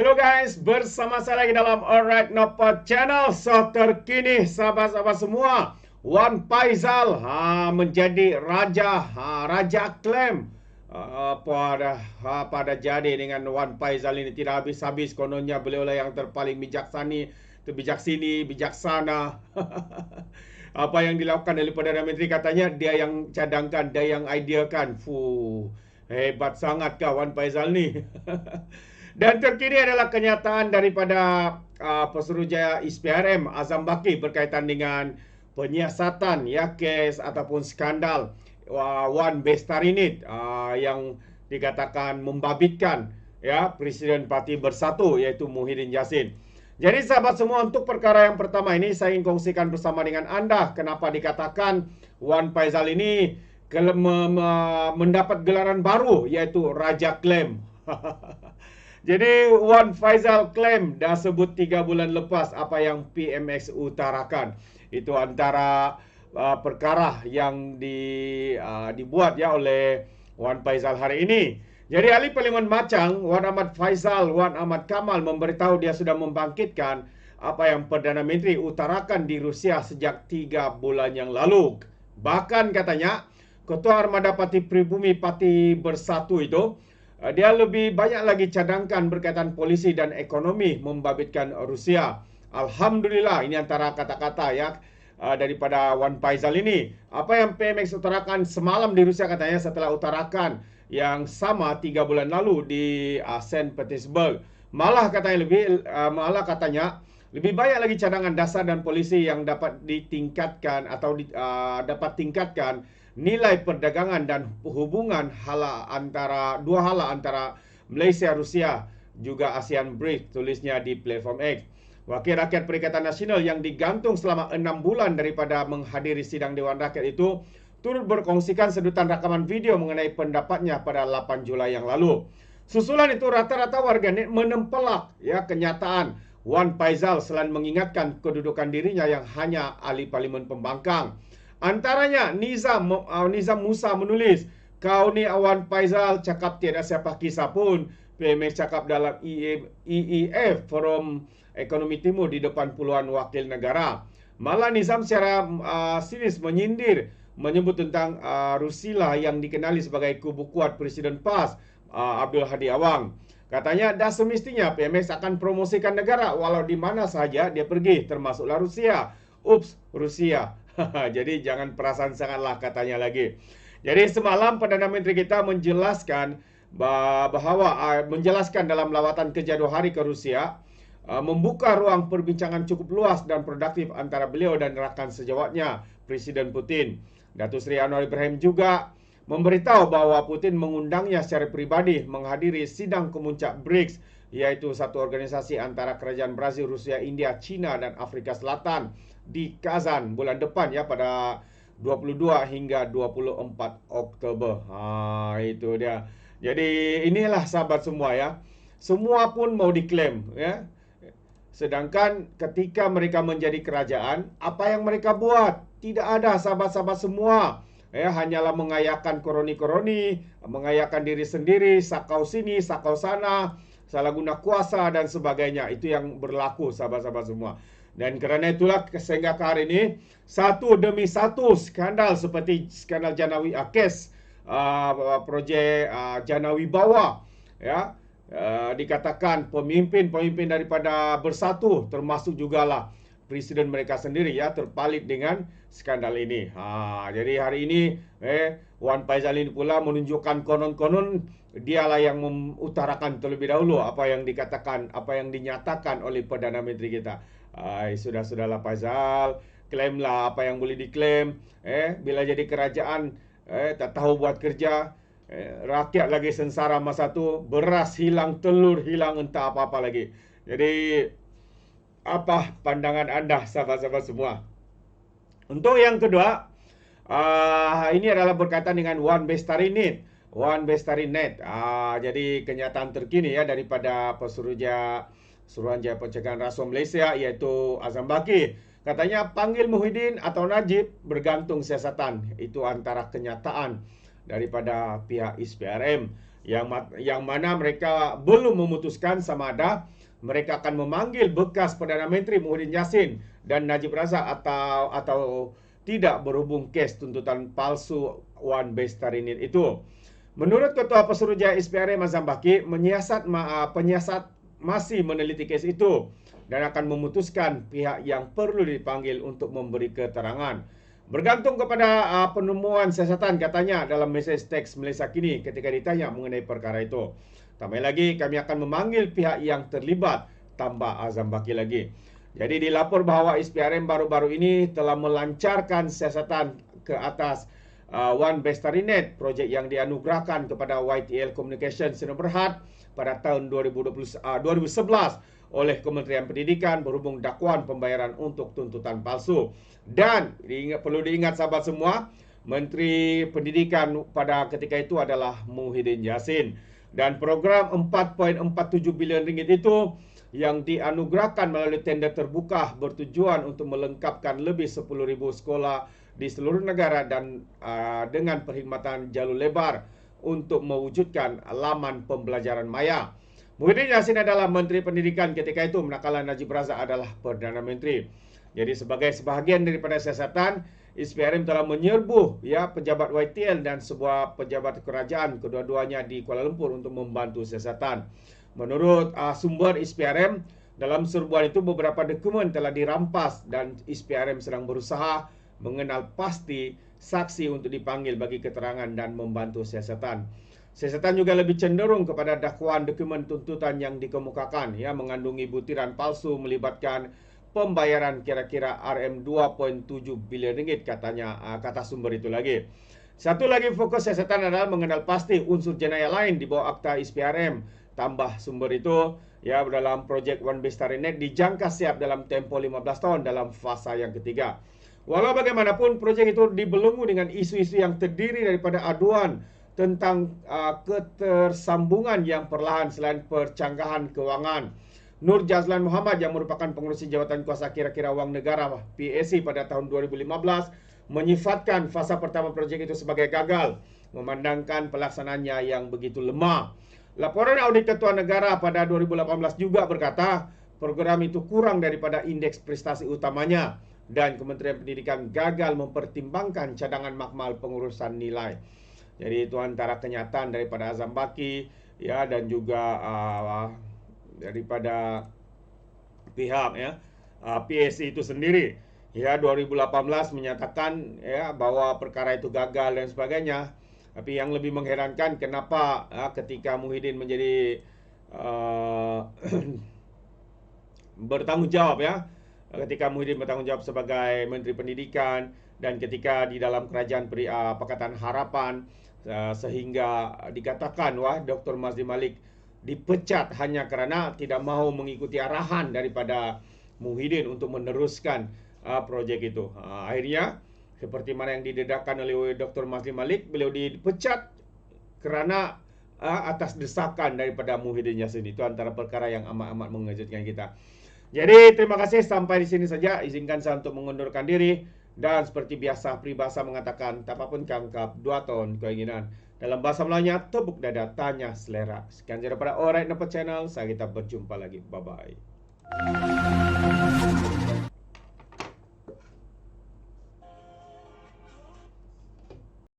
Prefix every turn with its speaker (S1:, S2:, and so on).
S1: Hello guys, bersama saya lagi dalam Alright Nopod Channel. So terkini sahabat-sahabat semua, Wan Faizal menjadi raja klaim. Pada jadi dengan Wan Faizal ini tidak habis-habis. Kononnya beliau lah yang terpaling bijaksana. Apa yang dilakukan oleh Perdana Menteri, katanya dia yang cadangkan, dia yang ideakan. Hebat sangat Wan Faizal ni. Dan terkini adalah kenyataan daripada Pesuruhjaya SPRM Azam Baki berkaitan dengan penyiasatan kes ataupun skandal Wan Bestarinit yang dikatakan membabitkan Presiden Parti Bersatu iaitu Muhyiddin Yassin. Jadi sahabat semua, untuk perkara yang pertama ini saya ingin kongsikan bersama dengan anda kenapa dikatakan Wan Faizal ini mendapat gelaran baru iaitu Raja Klaim. Jadi Wan Faizal klaim dah sebut 3 bulan lepas apa yang PMX utarakan. Itu antara perkara yang dibuat oleh Wan Faizal hari ini. Jadi ahli Parlimen Machang, Wan Ahmad Faizal, Wan Ahmad Kamal memberitahu dia sudah membangkitkan apa yang Perdana Menteri utarakan di Rusia sejak 3 bulan yang lalu. Bahkan katanya Ketua Armada Parti Pribumi Parti Bersatu itu dia lebih banyak lagi cadangkan berkaitan polisi dan ekonomi membabitkan Rusia. Alhamdulillah, ini antara kata-kata daripada Wan Faizal ini. Apa yang PMX utarakan semalam di Rusia katanya setelah utarakan yang sama 3 bulan lalu di Saint Petersburg. Malah katanya lebih banyak lagi cadangan dasar dan polisi yang dapat ditingkatkan atau dapat tingkatkan nilai perdagangan dan hubungan dua hala antara Malaysia, Rusia, juga ASEAN BRICS, tulisnya di platform X. Wakil Rakyat Perikatan Nasional yang digantung selama 6 bulan daripada menghadiri sidang Dewan Rakyat itu turut berkongsikan sedutan rakaman video mengenai pendapatnya pada 8 Julai yang lalu. Susulan itu rata-rata warganet menempelak kenyataan Wan Faizal selain mengingatkan kedudukan dirinya yang hanya ahli parlimen pembangkang. Antaranya Nizam Musa menulis, kau ni Wan Faizal cakap tiada siapa kisah pun. PMX cakap dalam EEF, Forum Ekonomi Timur, di depan puluhan wakil negara. Malah Nizam secara sinis menyebut tentang Rusila yang dikenali sebagai kubu kuat Presiden PAS, Abdul Hadi Awang. Katanya dah semestinya PMX akan promosikan negara walau di mana saja dia pergi, termasuklah Rusia. Ups, Rusia. Jadi jangan perasaan sangatlah, katanya lagi. Jadi semalam Perdana Menteri kita menjelaskan dalam lawatan kerja 2 hari ke Rusia, membuka ruang perbincangan cukup luas dan produktif antara beliau dan rakan sejawatnya Presiden Putin. Datuk Seri Anwar Ibrahim juga memberitahu bahwa Putin mengundangnya secara pribadi menghadiri sidang kemuncak BRICS, yaitu satu organisasi antara kerajaan Brazil, Rusia, India, China dan Afrika Selatan di Kazan bulan depan pada 22 hingga 24 Oktober. Itu dia. Jadi inilah sahabat semua semua pun mau diklaim Sedangkan ketika mereka menjadi kerajaan, apa yang mereka buat? Tidak ada, sahabat-sahabat semua. Hanyalah mengayakan koroni-koroni, mengayakan diri sendiri, sakau sini, sakau sana, salah guna kuasa dan sebagainya. Itu yang berlaku, sahabat-sahabat semua. Dan kerana itulah sehingga ke hari ini satu demi satu skandal seperti skandal Janawi Akes, projek Janawi Bawah dikatakan pemimpin daripada Bersatu, termasuk jugalah presiden mereka sendiri terpalit dengan skandal ini. Jadi hari ini Wan Faizal ini pula menunjukkan konon-konon dialah yang mengutarakan terlebih dahulu apa yang dikatakan, apa yang dinyatakan oleh Perdana Menteri kita. Sudahlah Faizal, klaimlah apa yang boleh diklaim. Bila jadi kerajaan tak tahu buat kerja, rakyat lagi sengsara masa tu, beras hilang, telur hilang, entah apa-apa lagi. Jadi apa pandangan anda sahabat-sahabat semua? Untuk yang kedua, ini adalah berkaitan dengan Wan Bestarinit. Jadi kenyataan terkini daripada Suruhanjaya Pencegahan Rasuah Malaysia, iaitu Azam Baki. Katanya panggil Muhyiddin atau Najib bergantung siasatan. Itu antara kenyataan daripada pihak ISPRM yang mana mereka belum memutuskan sama ada mereka akan memanggil bekas Perdana Menteri Muhyiddin Yassin dan Najib Razak atau tidak berhubung kes tuntutan palsu Wan Bestari itu. Menurut Ketua Pesuruhjaya ISPRM Azam Baki, penyiasat masih meneliti kes itu dan akan memutuskan pihak yang perlu dipanggil untuk memberi keterangan. Bergantung kepada penemuan siasatan, katanya dalam mesej teks Malaysia Kini ketika ditanya mengenai perkara itu. Tambah lagi, kami akan memanggil pihak yang terlibat, tambah Azam Baki lagi. Jadi dilapor bahawa ISPRM baru-baru ini telah melancarkan siasatan ke atas Wan Bestari Net, projek yang dianugerahkan kepada YTL Communications Sdn Bhd pada tahun 2011 oleh Kementerian Pendidikan berhubung dakwaan pembayaran untuk tuntutan palsu. Dan perlu diingat sahabat semua, Menteri Pendidikan pada ketika itu adalah Muhyiddin Yassin. Dan program 4.47 bilion ringgit itu yang dianugerahkan melalui tender terbuka bertujuan untuk melengkapkan lebih 10,000 sekolah di seluruh negara dan dengan perkhidmatan jalur lebar untuk mewujudkan laman pembelajaran maya. Muhyiddin Yassin adalah Menteri Pendidikan ketika itu, manakala Najib Razak adalah Perdana Menteri. Jadi sebagai sebahagian daripada siasatan, ISPRM telah menyerbu pejabat YTL dan sebuah pejabat kerajaan kedua-duanya di Kuala Lumpur untuk membantu siasatan. Menurut sumber ISPRM, dalam serbuan itu beberapa dokumen telah dirampas dan ISPRM sedang berusaha mengenal pasti saksi untuk dipanggil bagi keterangan dan membantu siasatan. Siasatan juga lebih cenderung kepada dakwaan dokumen tuntutan yang dikemukakan mengandungi butiran palsu melibatkan pembayaran kira-kira RM2.7 bilion ringgit, kata sumber itu lagi. Satu lagi fokus siasatan adalah mengenal pasti unsur jenayah lain di bawah akta ISPRM. Tambah sumber itu dalam projek Wan Bestari Net dijangka siap dalam tempoh 15 tahun dalam fasa yang ketiga. Walau bagaimanapun, projek itu dibelenggu dengan isu-isu yang terdiri daripada aduan tentang ketersambungan yang perlahan selain percanggahan kewangan. Nur Jazlan Muhammad yang merupakan pengurusi jawatan kuasa kira-kira wang negara PAC pada tahun 2015 menyifatkan fasa pertama projek itu sebagai gagal, memandangkan pelaksanaannya yang begitu lemah. Laporan audit Ketua Negara pada 2018 juga berkata program itu kurang daripada indeks prestasi utamanya dan Kementerian Pendidikan gagal mempertimbangkan cadangan makmal pengurusan nilai. Jadi itu antara kenyataan daripada Azam Baki dan juga daripada pihak PAC itu sendiri. 2018 menyatakan bahwa perkara itu gagal dan sebagainya. Tapi yang lebih mengherankan, kenapa ketika Muhyiddin menjadi bertanggung jawab ketika Muhyiddin bertanggung jawab sebagai Menteri Pendidikan dan ketika di dalam kerajaan Pakatan Harapan sehingga dikatakan Dr. Mazli Malik dipecat hanya kerana tidak mahu mengikuti arahan daripada Muhyiddin untuk meneruskan projek itu. Akhirnya seperti mana yang didedahkan oleh Dr. Mazli Malik, beliau dipecat kerana atas desakan daripada Muhyiddin Yassin. Itu antara perkara yang amat-amat mengejutkan kita. Jadi terima kasih, sampai di sini saja. Izinkan saya untuk mengundurkan diri. Dan seperti biasa, peribahasa mengatakan, tak apapun kangkap, 2 tahun keinginan. Dalam bahasa Melayunya, tepuk dada, tanya selera. Sekian daripada Alright Nampak Channel. Saya kita berjumpa lagi. Bye-bye.